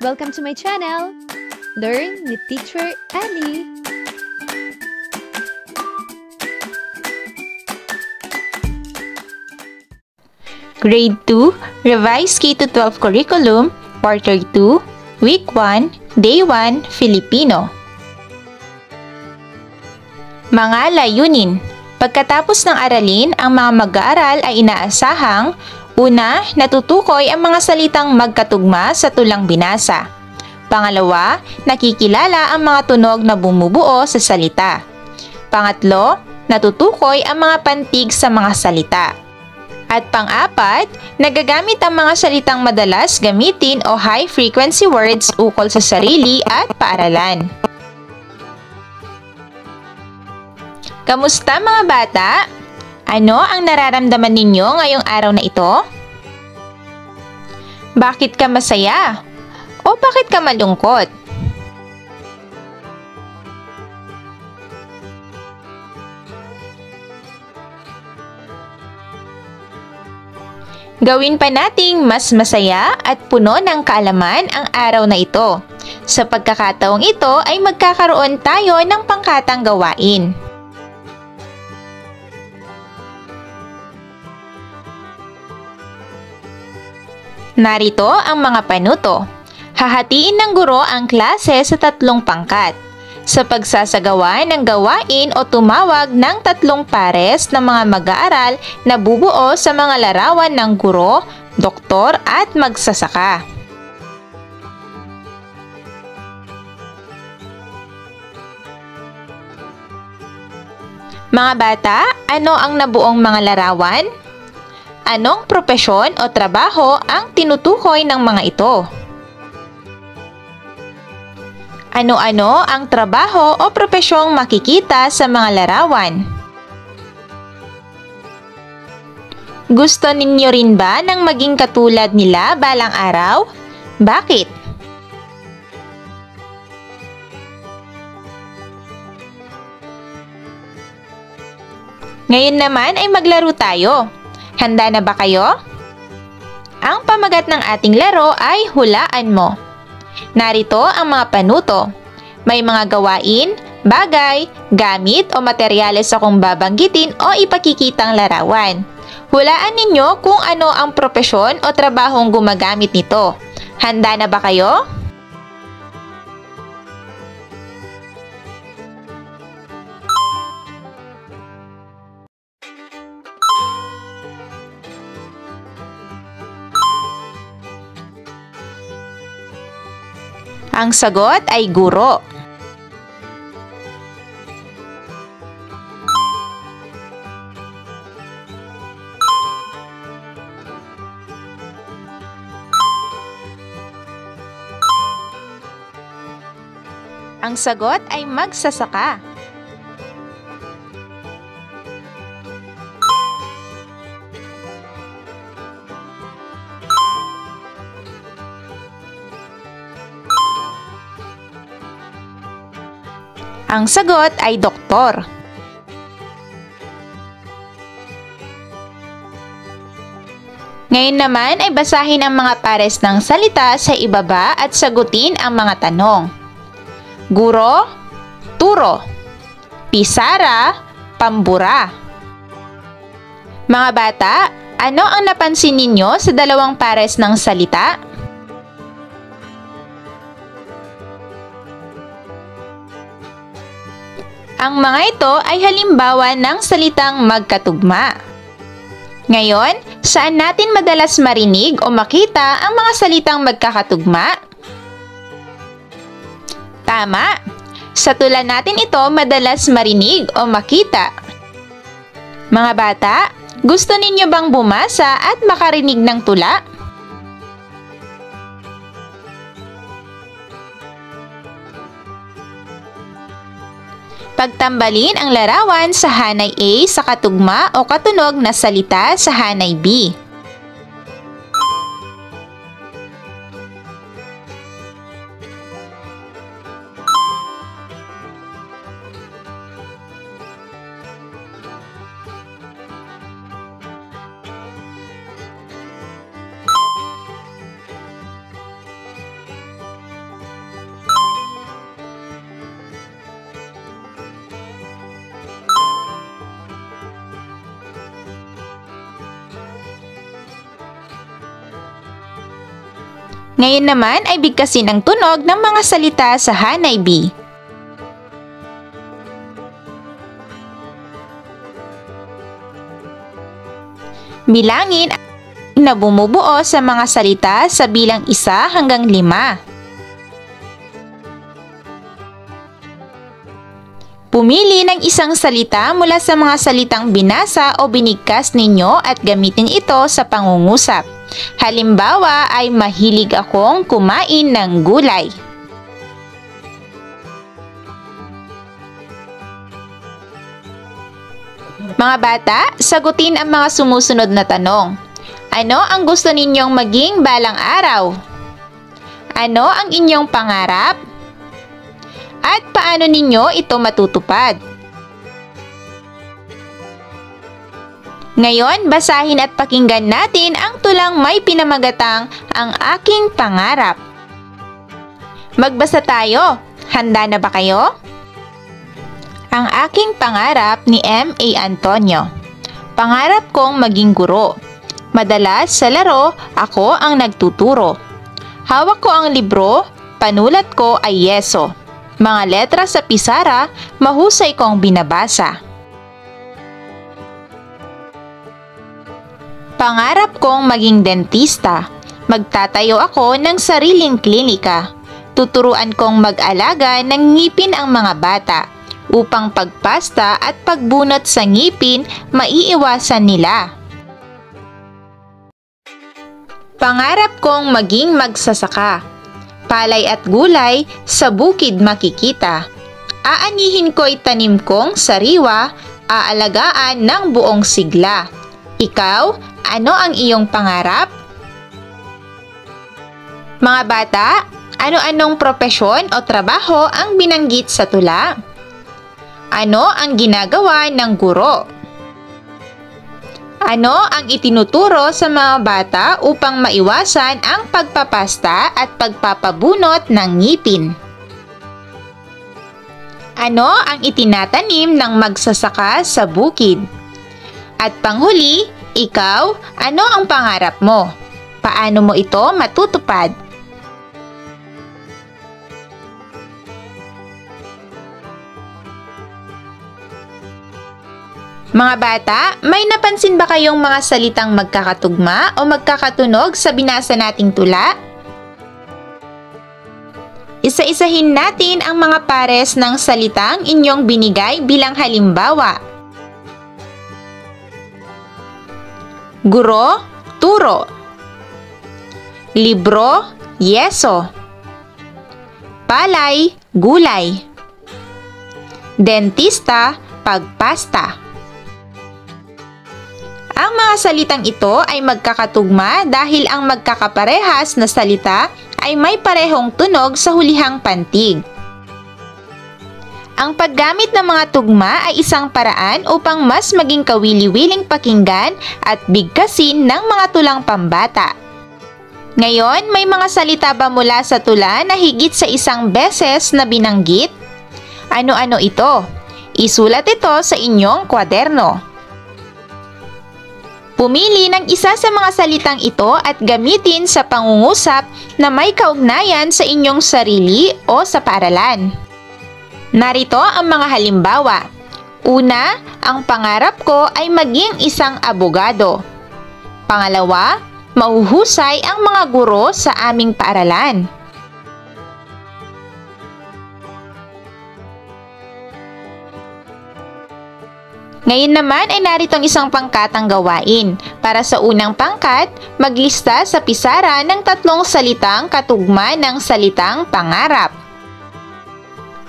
Welcome to my channel, Learn with Teacher Ali. Grade 2, Revised K-12 Curriculum, Quarter 2, Week 1, Day 1, Filipino. Mga layunin. Pagkatapos ng aralin, ang mga mag-aaral ay inaasahang: una, natutukoy ang mga salitang magkatugma sa tulang binasa. Pangalawa, nakikilala ang mga tunog na bumubuo sa salita. Pangatlo, natutukoy ang mga pantig sa mga salita. At pang-apat, nagagamit ang mga salitang madalas gamitin o high-frequency words ukol sa sarili at paaralan. Kamusta mga bata? Ano ang nararamdaman ninyo ngayong araw na ito? Bakit ka masaya? O bakit ka malungkot? Gawin pa nating mas masaya at puno ng kaalaman ang araw na ito. Sa pagkakataong ito ay magkakaroon tayo ng pangkatang gawain. Narito ang mga panuto. Hahatiin ng guro ang klase sa 3 pangkat. Sa pagsasagawa ng gawain o tumawag ng 3 pares ng mga mag-aaral na bubuo sa mga larawan ng guro, doktor at magsasaka. Mga bata, ano ang nabuong mga larawan? Anong propesyon o trabaho ang tinutukoy ng mga ito? Ano-ano ang trabaho o propesyong makikita sa mga larawan? Gusto ninyo rin ba ng maging katulad nila balang araw? Bakit? Ngayon naman ay maglaro tayo. Handa na ba kayo? Ang pamagat ng ating laro ay hulaan mo. Narito ang mga panuto. May mga gawain, bagay, gamit o materyales akong babanggitin o ipakikitang larawan. Hulaan ninyo kung ano ang propesyon o trabahong gumagamit nito. Handa na ba kayo? Ang sagot ay guro. Ang sagot ay magsasaka. Ang sagot ay doktor. Ngayon naman ay basahin ang mga pares ng salita sa ibaba at sagutin ang mga tanong. Guro, turo. Pisara, pambura. Mga bata, ano ang napansin ninyo sa 2 pares ng salita? Ang mga ito ay halimbawa ng salitang magkatugma. Ngayon, saan natin madalas marinig o makita ang mga salitang magkakatugma? Tama! Sa tula natin ito madalas marinig o makita. Mga bata, gusto ninyo bang bumasa at makarinig ng tula? Pagtambalin ang larawan sa hanay A sa katugma o katunog na salita sa hanay B. Ngayon naman ay bigkasin ang tunog ng mga salita sa Hanay B. Bilangin na bumubuo sa mga salita sa bilang 1 hanggang 5. Pumili ng isang salita mula sa mga salitang binasa o binigkas ninyo at gamitin ito sa pangungusap. Halimbawa ay mahilig akong kumain ng gulay. Mga bata, sagutin ang mga sumusunod na tanong. Ano ang gusto ninyong maging balang araw? Ano ang inyong pangarap? At paano ninyo ito matutupad? Ngayon, basahin at pakinggan natin ang tulang may pinamagatang Ang Aking Pangarap. Magbasa tayo. Handa na ba kayo? Ang aking pangarap ni M.A. Antonio. Pangarap kong maging guro. Madalas sa laro, ako ang nagtuturo. Hawak ko ang libro, panulat ko ay yeso. Mga letra sa pisara, mahusay kong binabasa. Pangarap kong maging dentista. Magtatayo ako ng sariling klinika. Tuturuan kong mag-alaga ng ngipin ang mga bata upang pagpasta at pagbunot sa ngipin maiiwasan nila. Pangarap kong maging magsasaka. Palay at gulay sa bukid makikita. Aanihin ko'y tanim kong sariwa, aalagaan ng buong sigla. Ikaw, ano ang iyong pangarap? Mga bata, ano-anong propesyon o trabaho ang binanggit sa tula? Ano ang ginagawa ng guro? Ano ang itinuturo sa mga bata upang maiwasan ang pagpapasta at pagpapabunot ng ngipin? Ano ang itinatanim ng magsasaka sa bukid? At panghuli, ikaw, ano ang pangarap mo? Paano mo ito matutupad? Mga bata, may napansin ba kayong mga salitang magkakatugma o magkakatunog sa binasa nating tula? Isa-isahin natin ang mga pares ng salitang inyong binigay bilang halimbawa. Guro, turo. Libro, yeso. Palay, gulay. Dentista, pagpasta. Ang mga salitang ito ay magkakatugma dahil ang magkakaparehas na salita ay may parehong tunog sa hulihang pantig. Ang paggamit ng mga tugma ay isang paraan upang mas maging kawili-wiling pakinggan at bigkasin ng mga tulang pambata. Ngayon, may mga salita ba mula sa tula na higit sa isang beses na binanggit? Ano-ano ito? Isulat ito sa inyong kwaderno. Pumili ng isa sa mga salitang ito at gamitin sa pangungusap na may kaugnayan sa inyong sarili o sa paaralan. Narito ang mga halimbawa. Una, ang pangarap ko ay maging isang abogado. Pangalawa, mahuhusay ang mga guro sa aming paaralan. Ngayon naman ay narito ang isang pangkatang gawain. Para sa unang pangkat, maglista sa pisara ng 3 salitang katugma ng salitang pangarap.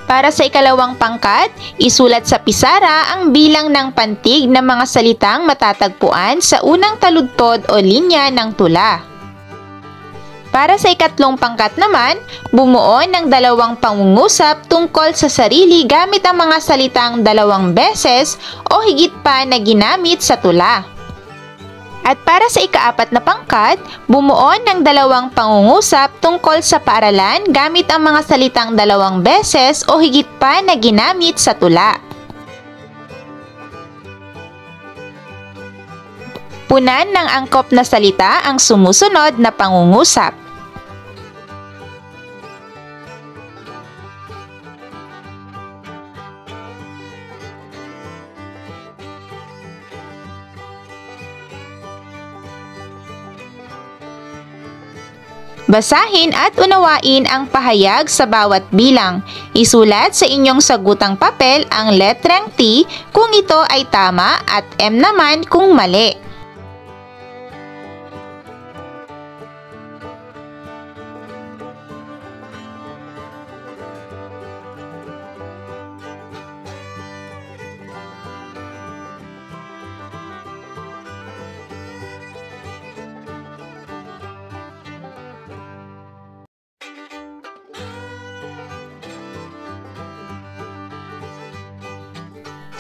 Para sa ikalawang pangkat, isulat sa pisara ang bilang ng pantig ng mga salitang matatagpuan sa unang taludtod o linya ng tula. Para sa ikatlong pangkat naman, bumuo ng 2 pangungusap tungkol sa sarili gamit ang mga salitang 2 beses o higit pa na ginamit sa tula. At para sa ika-4 na pangkat, bumuo ng 2 pangungusap tungkol sa paaralan gamit ang mga salitang 2 beses o higit pa na ginamit sa tula. Punan ng angkop na salita ang sumusunod na pangungusap. Basahin at unawain ang pahayag sa bawat bilang. Isulat sa inyong sagutang papel ang letrang T kung ito ay tama at M naman kung mali.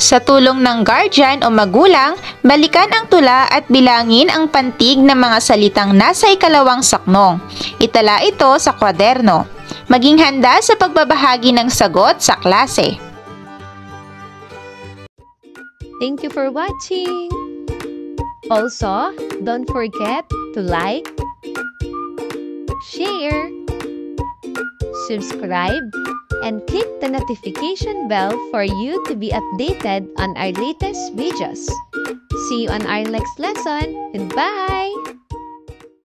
Sa tulong ng guardian o magulang, balikan ang tula at bilangin ang pantig ng mga salitang nasa ikalawang saknong. Itala ito sa kwaderno. Maging handa sa pagbabahagi ng sagot sa klase. Thank you for watching! Also, don't forget to like, share, subscribe, and click the notification bell for you to be updated on our latest videos. See you on our next lesson. Goodbye!